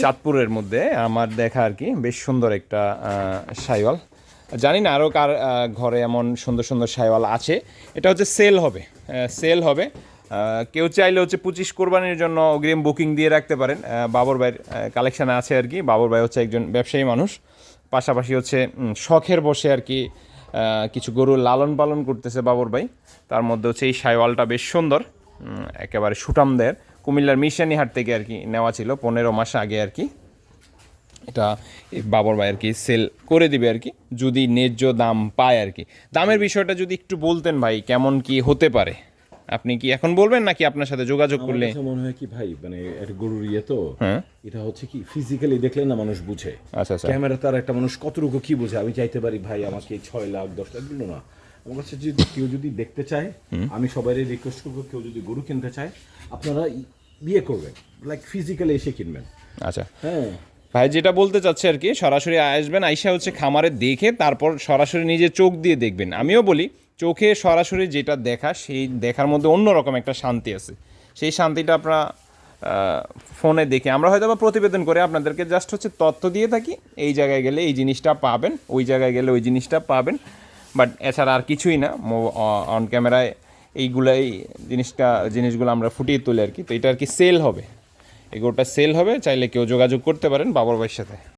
চাঁদপুরের মধ্যে আমার দেখা আর কি বেশ সুন্দর একটা শাইওয়াল। জানি না আরও কার ঘরে এমন সুন্দর সুন্দর শাইওয়াল আছে। এটা হচ্ছে সেল হবে। কেউ চাইলে হচ্ছে 25 কোরবানির জন্য অগ্রিম বুকিং দিয়ে রাখতে পারেন। বাবর ভাইয়ের কালেকশানে আছে আর কি। বাবর ভাই হচ্ছে একজন ব্যবসায়ী মানুষ, পাশাপাশি হচ্ছে শখের বসে আর কি কিছু গরু লালন পালন করতেছে বাবর ভাই। তার মধ্যে হচ্ছে এই শাইওয়ালটা বেশ সুন্দর, একেবারে সুঠামদের, কুমিল্লার মিশানিহাট থেকে আর কি নেওয়া ছিল 15 মাস আগে আর কি। এটা বাবর ভাই আর কি সেল করে দিবে আর কি, যদি ন্যায্য দাম পায় আর কি। দামের বিষয়টা যদি একটু বলতেন ভাই, কেমন কি হতে পারে? আপনি কি এখন বলবেন নাকি আপনার সাথে যোগাযোগ করলে? মনে হয় কি ভাই, মানে একটা গরুর ইয়ে তো, হ্যাঁ, এটা হচ্ছে কি ফিজিক্যালি দেখলে না মানুষ বুঝে। আচ্ছা আচ্ছা, ক্যামেরা তার একটা মানুষ কতটুকু কি বুঝে। আমি চাইতে পারি ভাই আমাকে 6 লাখ 10 লাখ দিল না। আমার কাছে যদি কেউ যদি দেখতে চায়, আমি সবাইকে রিকোয়েস্ট করবো, কেউ যদি গরু কিনতে চায় আপনারা বিয়ে করবেন, লাইক ফিজিক্যালি এসে কিনবেন। আচ্ছা হ্যাঁ ভাই, যেটা বলতে চাচ্ছে আর কি, সরাসরি আসবেন, আইসা হচ্ছে খামারে দেখে তারপর সরাসরি নিজে চোখ দিয়ে দেখবেন। আমিও বলি, চোখে সরাসরি যেটা দেখা, সেই দেখার মধ্যে অন্যরকম একটা শান্তি আছে। সেই শান্তিটা আপনারা ফোনে দেখে, আমরা হয়তো বা প্রতিবেদন করে আপনাদেরকে জাস্ট হচ্ছে তথ্য দিয়ে থাকি, এই জায়গায় গেলে এই জিনিসটা পাবেন, ওই জায়গায় গেলে ওই জিনিসটা পাবেন, বাট এছাড়া আর কিছুই না। অন ক্যামেরায় জিনিসগুলো আমরা ফুটিয়ে তুলি আর কি। তো এটা আর কি সেল হবে, এগুলোটা সেল হবে, চাইলে কেউ যোগাযোগ করতে পারেন বাবর ভাইয়ের সাথে।